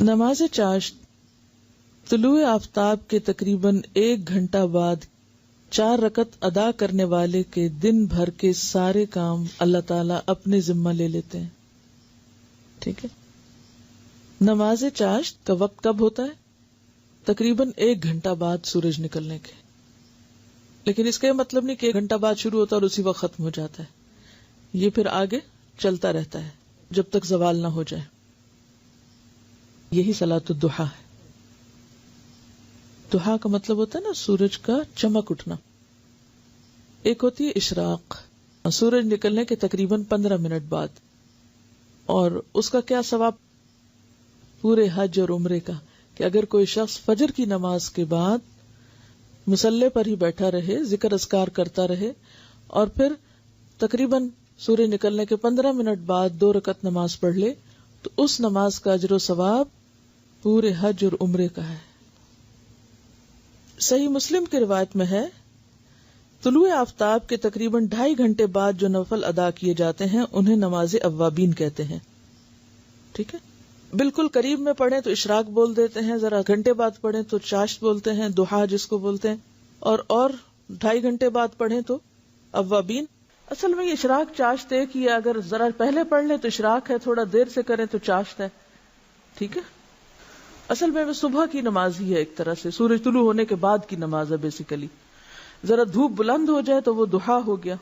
نماز چاشت طلوع آفتاب کے تقریباً 1 گھنٹہ بعد 4 رکعت ادا کرنے والے کے دن بھر کے سارے کام اللہ تعالیٰ اپنے ذمہ لے لیتے ہیں. ٹھیک ہے. نماز چاشت کا وقت کب ہوتا ہے؟ تقریباً 1 گھنٹہ بعد سورج نکلنے کے. لیکن اس کا یہ مطلب نہیں کہ 1 گھنٹہ بعد شروع ہوتا ہے اور اسی وقت ختم ہو جاتا ہے. یہ پھر آگے چلتا رہتا ہے جب تک زوال نہ ہو جائے. یہی صلاۃ الضحیٰ ہے. ضحیٰ کا مطلب ہوتا ہے نا سورج کا چمک اٹھنا. ایک ہوتی ہے اشراق، سورج نکلنے کے تقریباً 15 منٹ بعد، اور اس کا کیا ثواب پورے حج اور عمرے کا، کہ اگر کوئی شخص فجر کی نماز کے بعد مصلی پر ہی بیٹھا رہے، ذکر اذکار کرتا رہے، اور پھر تقریباً سورج نکلنے کے 15 منٹ بعد 2 رکعت نماز پڑھ لے، تو اس نماز کا اجر و ثواب پورے حج اور عمرے کا ہے. صحیح مسلم کی روایت میں ہے، طلوع آفتاب کے تقریباً 2.5 گھنٹے بعد جو نفل ادا کیے جاتے ہیں انہیں نماز اوابین کہتے ہیں. ٹھیک ہے. بالکل قریب میں پڑھیں تو اشراق بول دیتے ہیں، ذرا گھنٹے بعد پڑھیں تو چاشت بولتے ہیں، ضحیٰ جس کو بولتے ہیں، اور 2.5 گھنٹے بعد پڑھیں تو اوابین. اصل میں یہ اشراق چاشت ایک ہی ہے. اگر ذرا پہلے پڑھ لیں تو اشراق ہے، تھوڑا دیر سے کریں تو چاشت ہے. ٹھیک ہے. اصل میں صبح کی نماز ہی ہے، ایک طرح سے سورج طلوع ہونے کے بعد کی نماز ہے بیسیکلی. ذرا دھوپ بلند ہو جائے تو وہ ضحیٰ ہو گیا.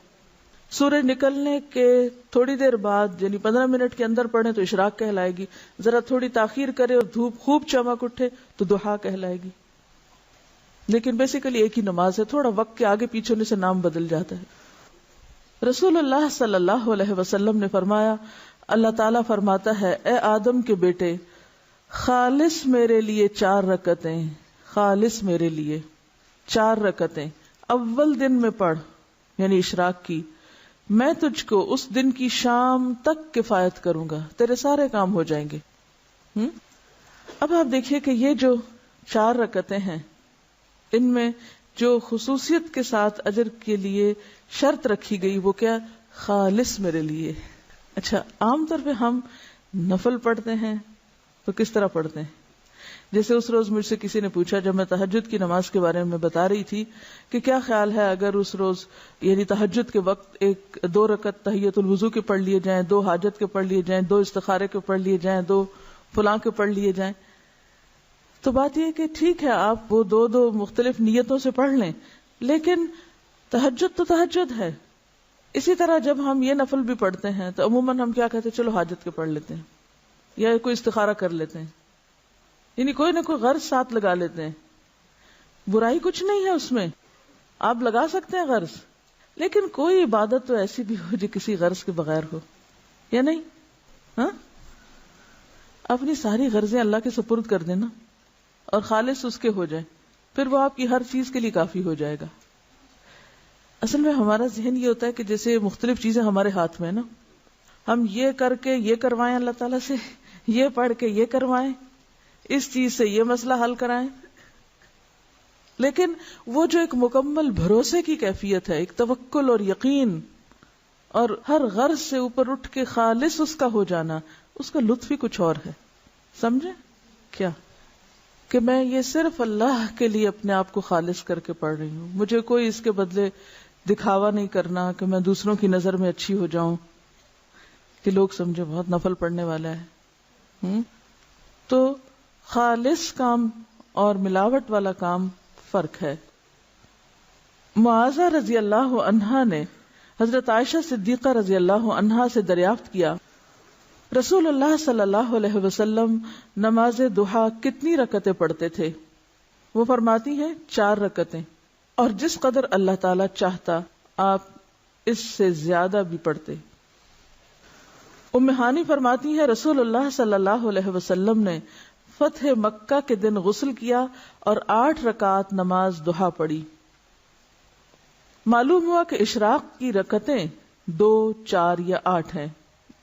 سورج نکلنے کے تھوڑی دیر بعد یعنی 15 منٹ کے اندر پڑھیں تو اشراق کہلائے گی. ذرا تھوڑی تاخیر کرے اور دھوپ خوب چمک اٹھے تو ضحیٰ کہلائے گی. لیکن بیسیکلی ایک ہی نماز ہے، تھوڑا وقت کے آگے پیچھے ہونے سے نام بدل جاتا ہے. رسول اللہ صلی اللہ علیہ وسلم نے فرمایا، اللہ تعالیٰ فرماتا ہے، اے آدم کے بیٹے، خالص میرے لیے 4 رکعتیں، خالص میرے لیے 4 رکعتیں اول دن میں پڑھ، یعنی اشراق کی. میں تجھ کو اس دن کی شام تک کفایت کروں گا، تیرے سارے کام ہو جائیں گے. اب آپ دیکھیے کہ یہ جو 4 رکعتیں ہیں، ان میں جو خصوصیت کے ساتھ اجر کے لیے شرط رکھی گئی وہ کیا؟ خالص میرے لیے. اچھا، عام طور پہ ہم نفل پڑھتے ہیں تو کس طرح پڑھتے ہیں؟ جیسے اس روز مجھ سے کسی نے پوچھا جب میں تہجد کی نماز کے بارے میں بتا رہی تھی کہ کیا خیال ہے اگر اس روز یعنی تہجد کے وقت 2 رکعت تحیۃ الوضو کے پڑھ لیے جائیں، 2 حاجت کے پڑھ لیے جائیں، 2 استخارے کے پڑھ لیے جائیں، 2 فلاں کے پڑھ لیے جائیں. تو بات یہ ہے کہ ٹھیک ہے آپ وہ 2 مختلف نیتوں سے پڑھ لیں، لیکن تہجد تو تہجد ہے. اسی طرح جب ہم یہ نفل بھی پڑھتے ہیں تو عموماً ہم کیا کہتے ہیں؟ چلو حاجت کے پڑھ لیتے ہیں یا کوئی استخارہ کر لیتے ہیں، یعنی کوئی نہ کوئی غرض ساتھ لگا لیتے ہیں. برائی کچھ نہیں ہے اس میں، آپ لگا سکتے ہیں غرض، لیکن کوئی عبادت تو ایسی بھی ہو جو کسی غرض کے بغیر ہو، یا نہیں؟ ہاں، اپنی ساری غرضیں اللہ کے سپرد کر دینا اور خالص اس کے ہو جائے، پھر وہ آپ کی ہر چیز کے لیے کافی ہو جائے گا. اصل میں ہمارا ذہن یہ ہوتا ہے کہ جیسے مختلف چیزیں ہمارے ہاتھ میں نا، ہم یہ کر کے یہ کروائیں اللہ تعالیٰ سے، یہ پڑھ کے یہ کروائیں، اس چیز سے یہ مسئلہ حل کرائیں. لیکن وہ جو ایک مکمل بھروسے کی کیفیت ہے، ایک توکل اور یقین اور ہر غرض سے اوپر اٹھ کے خالص اس کا ہو جانا، اس کا لطف ہی کچھ اور ہے. سمجھے کیا؟ کہ میں یہ صرف اللہ کے لیے اپنے آپ کو خالص کر کے پڑھ رہی ہوں، مجھے کوئی اس کے بدلے دکھاوا نہیں کرنا کہ میں دوسروں کی نظر میں اچھی ہو جاؤں، کہ لوگ سمجھے بہت نفل پڑھنے والا ہے. تو خالص کام اور ملاوٹ والا کام فرق ہے. معاذہ رضی اللہ عنہا نے حضرت عائشہ صدیقہ رضی اللہ عنہا سے دریافت کیا، رسول اللہ صلی اللہ علیہ وسلم نماز ضحیٰ کتنی رکعتیں پڑھتے تھے؟ وہ فرماتی ہیں 4 رکعتیں، اور جس قدر اللہ تعالی چاہتا آپ اس سے زیادہ بھی پڑھتے. ام ہانی فرماتی ہے رسول اللہ صلی اللہ علیہ وسلم نے فتح مکہ کے دن غسل کیا اور 8 رکعات نماز ضحیٰ پڑھی. معلوم ہوا کہ اشراق کی رکعتیں 2، 4 یا 8 ہیں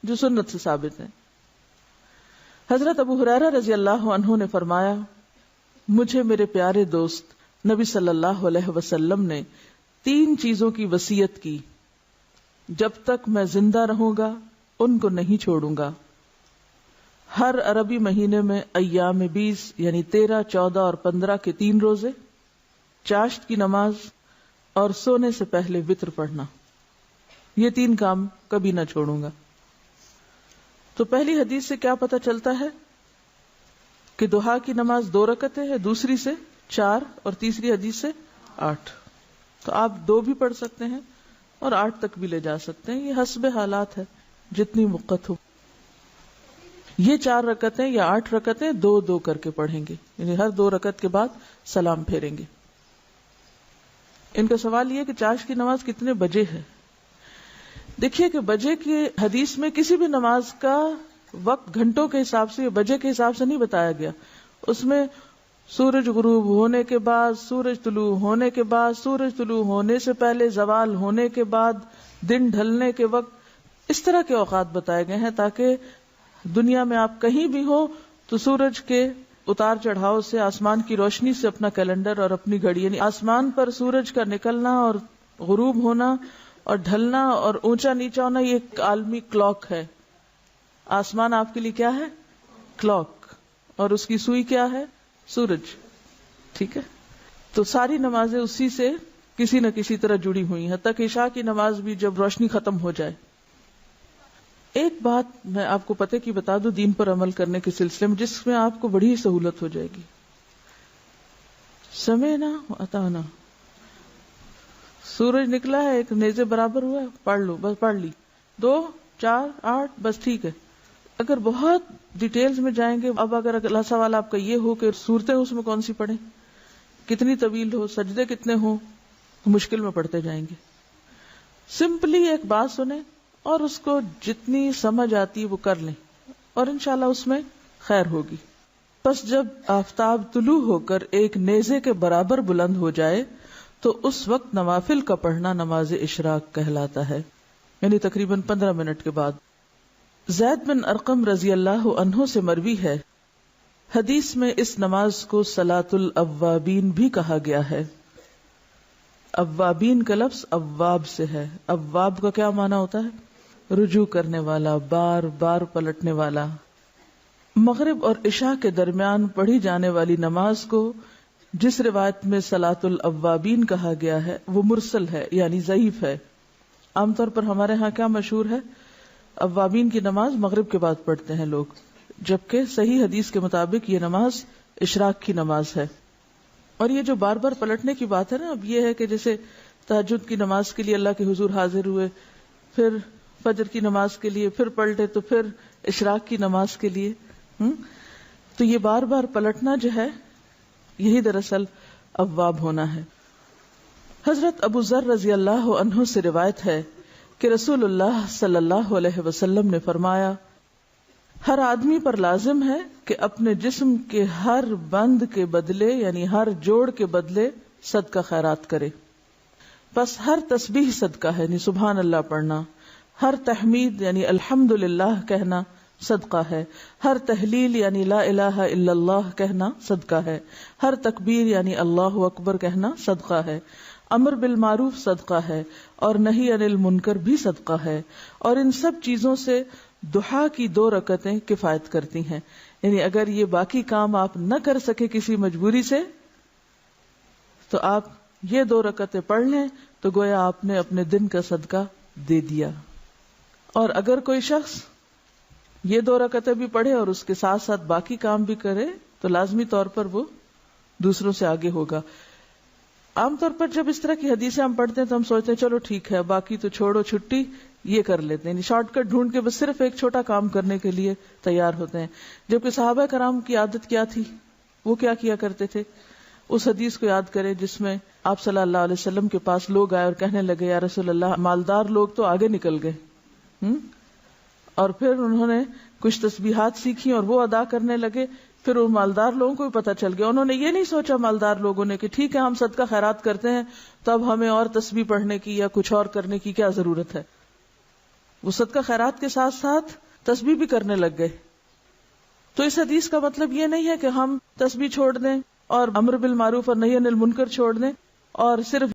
جو سنت سے ثابت ہیں. حضرت ابو ہریرہ رضی اللہ عنہ نے فرمایا، مجھے میرے پیارے دوست نبی صلی اللہ علیہ وسلم نے 3 چیزوں کی وصیت کی، جب تک میں زندہ رہوں گا ان کو نہیں چھوڑوں گا. ہر عربی مہینے میں ایام 20 یعنی 13, 14 اور 15 کے 3 روزے, چاشت کی نماز اور سونے سے پہلے وتر پڑھنا. یہ 3 کام کبھی نہ چھوڑوں گا. تو پہلی حدیث سے کیا پتہ چلتا ہے کہ ضحیٰ کی نماز 2 رکعتیں ہے, دوسری سے 4 اور تیسری حدیث سے 8. تو آپ 2 بھی پڑھ سکتے ہیں اور 8 تک بھی لے جا سکتے ہیں, یہ حسب حالات ہے جتنی وقت ہو. یہ 4 رکعتیں یا 8 رکعتیں 2 کر کے پڑھیں گے, یعنی ہر 2 رکعت کے بعد سلام پھیریں گے. ان کا سوال یہ کہ چاشت کی نماز کتنے بجے ہے. دیکھیے کہ بجے کی حدیث میں کسی بھی نماز کا وقت گھنٹوں کے حساب سے یا بجے کے حساب سے نہیں بتایا گیا. اس میں سورج غروب ہونے کے بعد, سورج طلوع ہونے کے بعد, سورج طلوع ہونے سے پہلے, زوال ہونے کے بعد, دن ڈھلنے کے وقت, اس طرح کے اوقات بتائے گئے ہیں تاکہ دنیا میں آپ کہیں بھی ہو تو سورج کے اتار چڑھاؤ سے, آسمان کی روشنی سے اپنا کیلنڈر اور اپنی گھڑی, یعنی آسمان پر سورج کا نکلنا اور غروب ہونا اور ڈھلنا اور اونچا نیچا ہونا, یہ ایک عالمی کلاک ہے. آسمان آپ کے لیے کیا ہے؟ کلاک, اور اس کی سوئی کیا ہے؟ سورج. ٹھیک ہے, تو ساری نمازیں اسی سے کسی نہ کسی طرح جڑی ہوئی ہیں, تک عشاء کی نماز بھی جب روشنی ختم ہو جائے. ایک بات میں آپ کو پتہ کی بتا دوں دین پر عمل کرنے کے سلسلے میں, جس میں آپ کو بڑی سہولت ہو جائے گی. سمعنا واتعنا, سورج نکلا ہے, ایک نیزے برابر ہوا ہے, پڑھ لو, بس پڑھ لی, 2, 4, 8, بس ٹھیک ہے. اگر بہت ڈیٹیلز میں جائیں گے, اب اگر اگلا سوال آپ کا یہ ہو کہ صورتیں اس میں کون سی پڑھیں, کتنی طویل ہو, سجدے کتنے ہوں, تو مشکل میں پڑھتے جائیں گے. سمپلی ایک بات سنیں اور اس کو جتنی سمجھ آتی وہ کر لیں, اور انشاءاللہ اس میں خیر ہوگی. پس جب آفتاب طلوع ہو کر ایک نیزے کے برابر بلند ہو جائے تو اس وقت نوافل کا پڑھنا نماز اشراق کہلاتا ہے, یعنی تقریباً 15 منٹ کے بعد. زید بن ارقم رضی اللہ عنہ سے مروی ہے, حدیث میں اس نماز کو صلاۃ الاوابین بھی کہا گیا ہے. اوابین کا لفظ اواب سے ہے. اواب کا کیا معنی ہوتا ہے؟ رجوع کرنے والا, بار بار پلٹنے والا. مغرب اور عشاء کے درمیان پڑھی جانے والی نماز کو جس روایت میں صلاۃ الاوابین کہا گیا ہے وہ مرسل ہے, یعنی ضعیف ہے. عام طور پر ہمارے ہاں کیا مشہور ہے, اوابین کی نماز مغرب کے بعد پڑھتے ہیں لوگ, جبکہ صحیح حدیث کے مطابق یہ نماز اشراق کی نماز ہے. اور یہ جو بار بار پلٹنے کی بات ہے نا, اب یہ ہے کہ جیسے تہجد کی نماز کے لیے اللہ کے حضور حاضر ہوئے, پھر فجر کی نماز کے لیے پھر پلٹے, تو پھر اشراق کی نماز کے لیے, تو یہ بار بار پلٹنا جو ہے یہی دراصل اواب ہونا ہے. حضرت ابو ذر رضی اللہ عنہ سے روایت ہے کہ رسول اللہ صلی اللہ علیہ وسلم نے فرمایا, ہر آدمی پر لازم ہے کہ اپنے جسم کے ہر بند کے بدلے, یعنی ہر جوڑ کے بدلے صدقہ خیرات کرے. بس ہر تسبیح صدقہ ہے, یعنی سبحان اللہ پڑھنا, ہر تحمید یعنی الحمدللہ کہنا صدقہ ہے, ہر تحلیل یعنی لا الہ الا اللہ کہنا صدقہ ہے, ہر تکبیر یعنی اللہ اکبر کہنا صدقہ ہے, امر بالمعروف صدقہ ہے, اور نہی عن المنکر بھی صدقہ ہے. اور ان سب چیزوں سے ضحیٰ کی 2 رکعتیں کفایت کرتی ہیں. یعنی اگر یہ باقی کام آپ نہ کر سکے کسی مجبوری سے, تو آپ یہ 2 رکعتیں پڑھ لیں تو گویا آپ نے اپنے دن کا صدقہ دے دیا. اور اگر کوئی شخص یہ 2 رکعتیں بھی پڑھے اور اس کے ساتھ ساتھ باقی کام بھی کرے تو لازمی طور پر وہ دوسروں سے آگے ہوگا. عام طور پر جب اس طرح کی حدیثیں ہم پڑھتے ہیں تو ہم سوچتے ہیں چلو ٹھیک ہے, باقی تو چھوڑو, چھٹی یہ کر لیتے ہیں, یعنی شارٹ کٹ ڈھونڈ کے بس صرف ایک چھوٹا کام کرنے کے لیے تیار ہوتے ہیں. جبکہ صحابہ کرام کی عادت کیا تھی, وہ کیا کیا کرتے تھے؟ اس حدیث کو یاد کریں جس میں آپ صلی اللہ علیہ وسلم کے پاس لوگ آئے اور کہنے لگے, یا رسول اللہ, مالدار لوگ تو آگے نکل گئے, اور پھر انہوں نے کچھ تسبیحات سیکھی اور وہ ادا کرنے لگے. پھر وہ مالدار لوگوں کو بھی پتہ چل گیا, انہوں نے یہ نہیں سوچا مالدار لوگوں نے کہ ٹھیک ہے ہم صدقہ خیرات کرتے ہیں تو اب ہمیں اور تسبیح پڑھنے کی یا کچھ اور کرنے کی کیا ضرورت ہے. وہ صدقہ خیرات کے ساتھ ساتھ تسبیح بھی کرنے لگ گئے. تو اس حدیث کا مطلب یہ نہیں ہے کہ ہم تسبیح چھوڑ دیں اور امر بالمعروف اور نہی عن المنکر چھوڑ دیں اور صرف